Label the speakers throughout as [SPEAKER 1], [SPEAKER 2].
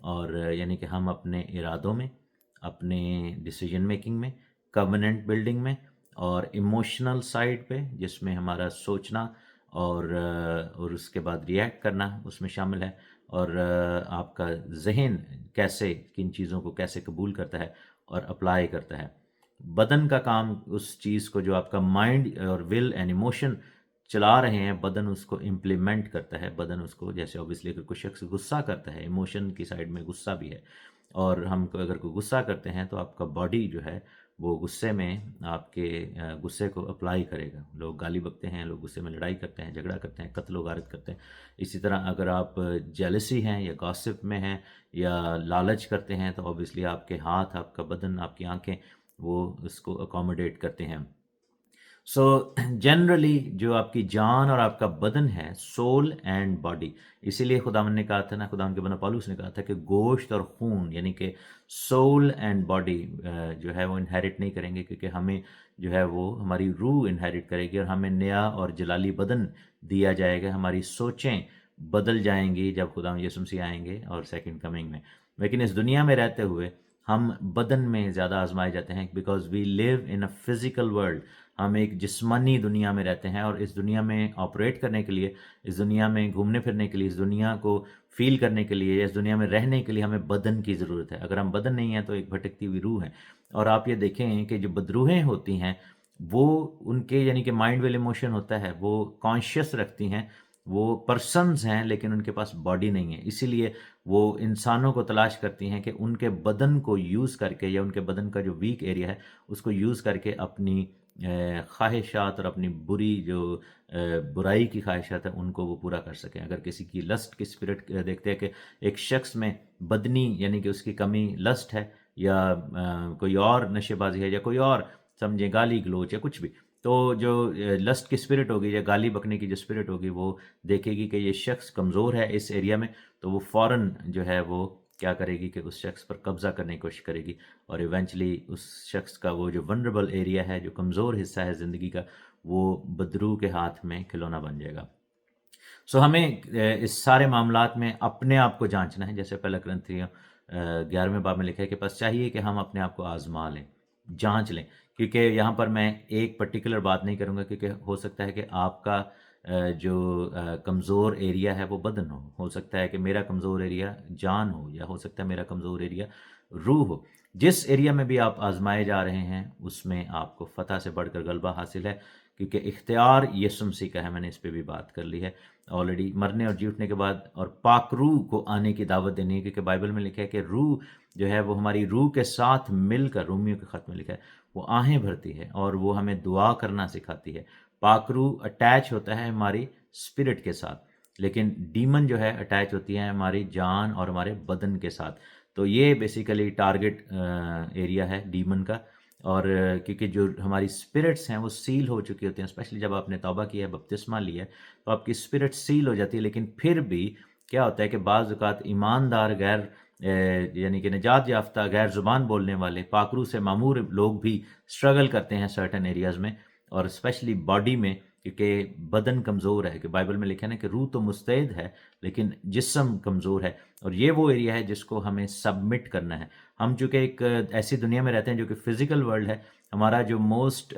[SPEAKER 1] اور یعنی کہ ہم اپنے ارادوں میں، اپنے ڈیسیجن میکنگ میں، کوننٹ بلڈنگ میں، اور ایموشنل سائڈ پہ جس میں ہمارا سوچنا اور اس کے بعد ریئیکٹ کرنا اس میں شامل ہے، اور آپ کا ذہن کیسے کن چیزوں کو کیسے قبول کرتا ہے اور اپلائی کرتا ہے۔ بدن کا کام اس چیز کو جو آپ کا مائنڈ اور ول اینڈ ایموشن چلا رہے ہیں، بدن اس کو امپلیمنٹ کرتا ہے۔ بدن اس کو، جیسے اوبیسلی اگر کوئی شخص غصہ کرتا ہے، ایموشن کی سائڈ میں غصہ بھی ہے، اور ہم کو اگر کوئی غصہ کرتے ہیں تو آپ کا باڈی جو ہے وہ غصے میں آپ کے غصے کو اپلائی کرے گا۔ لوگ گالی بکتے ہیں، لوگ غصے میں لڑائی کرتے ہیں، جھگڑا کرتے ہیں، قتل و غارت کرتے ہیں۔ اسی طرح اگر آپ جیلسی ہیں یا گاسپ میں ہیں یا لالچ کرتے ہیں تو اوبیسلی آپ کے ہاتھ، آپ کا بدن، آپ کی آنکھیں وہ اس کو اکوموڈیٹ کرتے ہیں۔ سو جنرلی جو آپ کی جان اور آپ کا بدن ہے، سول اینڈ باڈی، اسی لیے خداوند نے کہا تھا نا، خداوند کے بندہ پالوس نے کہا تھا کہ گوشت اور خون یعنی کہ سول اینڈ باڈی جو ہے وہ انہیرٹ نہیں کریں گے، کیونکہ ہمیں جو ہے وہ ہماری روح انہیرٹ کرے گی، اور ہمیں نیا اور جلالی بدن دیا جائے گا۔ ہماری سوچیں بدل جائیں گی جب خداوند یسوع مسیح آئیں گے اور سیکنڈ کمنگ میں۔ لیکن اس دنیا میں رہتے ہوئے ہم بدن میں زیادہ آزمائے جاتے ہیں، because we live in a physical world. ہم ایک جسمانی دنیا میں رہتے ہیں، اور اس دنیا میں آپریٹ کرنے کے لیے، اس دنیا میں گھومنے پھرنے کے لیے، اس دنیا کو فیل کرنے کے لیے، اس دنیا میں رہنے کے لیے ہمیں بدن کی ضرورت ہے۔ اگر ہم بدن نہیں ہیں تو ایک بھٹکتی ہوئی روح ہے۔ اور آپ یہ دیکھیں کہ جو بدروحیں ہوتی ہیں وہ ان کے یعنی کہ مائنڈ ویل ایموشن ہوتا ہے، وہ کانشیس رکھتی ہیں، وہ پرسنز ہیں لیکن ان کے پاس باڈی نہیں ہے۔ اسی لیے وہ انسانوں کو تلاش کرتی ہیں کہ ان کے بدن کو یوز کر کے، یا ان کے بدن کا جو ویک ایریا ہے اس کو یوز کر کے اپنی خواہشات اور اپنی بری جو برائی کی خواہشات ہیں ان کو وہ پورا کر سکیں۔ اگر کسی کی لسٹ کی اسپرٹ دیکھتے ہیں کہ ایک شخص میں بدنی یعنی کہ اس کی کمی لسٹ ہے، یا کوئی اور نشے بازی ہے، یا کوئی اور سمجھے گالی گلوچ یا کچھ بھی، تو جو لسٹ کی اسپرٹ ہوگی یا گالی بکنے کی جو اسپرٹ ہوگی وہ دیکھے گی کہ یہ شخص کمزور ہے اس ایریا میں، تو وہ فوراً جو ہے وہ کیا کرے گی کہ اس شخص پر قبضہ کرنے کی کوشش کرے گی، اور ایونچولی اس شخص کا وہ جو ونربل ایریا ہے، جو کمزور حصہ ہے زندگی کا، وہ بدروح کے ہاتھ میں کھلونا بن جائے گا۔ سو ہمیں اس سارے معاملات میں اپنے آپ کو جانچنا ہے، جیسے پہلا کرنتھیوں 11ویں باب میں لکھا ہے کہ بس چاہیے کہ ہم اپنے آپ کو آزما لیں، جانچ لیں، کیونکہ یہاں پر میں ایک پرٹیکولر بات نہیں کروں گا، کیونکہ ہو سکتا ہے کہ آپ کا جو کمزور ایریا ہے وہ بدن ہو سکتا ہے کہ میرا کمزور ایریا جان ہو، یا ہو سکتا ہے میرا کمزور ایریا روح ہو۔ جس ایریا میں بھی آپ آزمائے جا رہے ہیں اس میں آپ کو فتح سے بڑھ کر غلبہ حاصل ہے، کیونکہ اختیار یسوع مسیح کا ہے۔ میں نے اس پہ بھی بات کر لی ہے آلریڈی، مرنے اور جی اٹھنے کے بعد، اور پاک روح کو آنے کی دعوت دینی ہے، کیونکہ بائبل میں لکھا ہے کہ روح جو ہے وہ ہماری روح کے ساتھ مل کر، رومیو کے خط میں لکھا ہے، وہ آہیں بھرتی ہے اور وہ ہمیں دعا کرنا سکھاتی ہے۔ پاک روح اٹیچ ہوتا ہے ہماری اسپرٹ کے ساتھ، لیکن ڈیمن جو ہے اٹیچ ہوتی ہے ہماری جان اور ہمارے بدن کے ساتھ۔ تو یہ بیسیکلی ٹارگٹ ایریا ہے ڈیمن کا، اور کیونکہ جو ہماری اسپرٹس ہیں وہ سیل ہو چکی ہوتی ہیں، اسپیشلی جب آپ نے توبہ کیا ہے، بپتسمہ لیا ہے، تو آپ کی اسپرٹ سیل ہو جاتی ہے۔ لیکن پھر بھی کیا ہوتا ہے کہ بعض اوقات ایماندار غیر یعنی کہ نجات یافتہ غیر زبان بولنے والے پاک روح سے معمور لوگ بھی اسٹرگل کرتے ہیں سرٹن ایریاز میں، اور اسپیشلی باڈی میں، کیونکہ بدن کمزور ہے، کہ بائبل میں لکھا ہے نا کہ روح تو مستعد ہے لیکن جسم کمزور ہے، اور یہ وہ ایریا ہے جس کو ہمیں سبمٹ کرنا ہے۔ ہم چونکہ ایک ایسی دنیا میں رہتے ہیں جو کہ فزیکل ورلڈ ہے، ہمارا جو most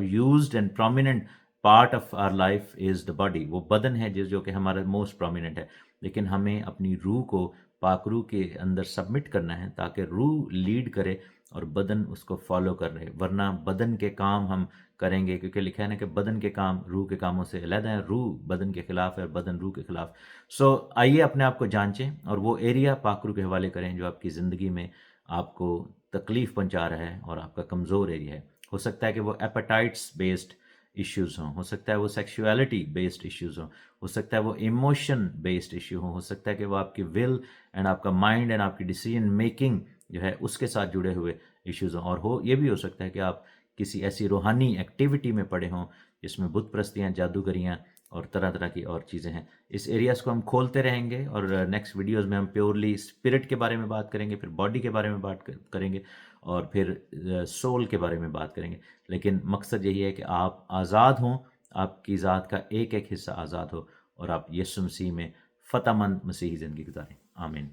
[SPEAKER 1] used and prominent part of our life is the body, وہ بدن ہے جو کہ ہمارا موسٹ پرومیننٹ ہے، لیکن ہمیں اپنی روح کو پاک روح کے اندر سبمٹ کرنا ہے تاکہ روح لیڈ کرے اور بدن اس کو فالو کر رہے، ورنہ بدن کے کام ہم کریں گے، کیونکہ لکھا ہے نا کہ بدن کے کام روح کے کاموں سے علیحدہ ہیں، روح بدن کے خلاف ہے اور بدن روح کے خلاف۔ سو آئیے اپنے آپ کو جانچیں اور وہ ایریا پاک روح کے حوالے کریں جو آپ کی زندگی میں آپ کو تکلیف پہنچا رہا ہے اور آپ کا کمزور ایریا ہے۔ ہو سکتا ہے کہ وہ ایپیٹائٹس بیسڈ ایشوز ہوں، ہو سکتا ہے وہ سیکشولیٹی بیسڈ ایشوز ہوں، ہو سکتا ہے وہ ایموشن بیسڈ ایشو ہوں، ہو سکتا ہے کہ وہ آپ کی ول اینڈ آپ کا مائنڈ اینڈ آپ کی ڈیسیجن میکنگ جو ہے اس کے ساتھ جڑے ہوئے ایشوز ہوں، اور یہ بھی ہو سکتا ہے کہ آپ کسی ایسی روحانی ایکٹیویٹی میں پڑے ہوں جس میں بت پرستیاں، جادوگریاں اور طرح طرح کی اور چیزیں ہیں۔ اس ایریاز کو ہم کھولتے رہیں گے، اور نیکسٹ ویڈیوز میں ہم پیورلی اسپرٹ کے بارے میں بات کریں گے، پھر باڈی کے بارے میں بات کریں گے، اور پھر سول کے بارے میں بات کریں گے۔ لیکن مقصد یہی ہے کہ آپ آزاد ہوں، آپ کی ذات کا ایک ایک حصہ آزاد ہو، اور آپ یسوع مسیح میں فتح مند مسیحی زندگی گزاریں۔ آمین۔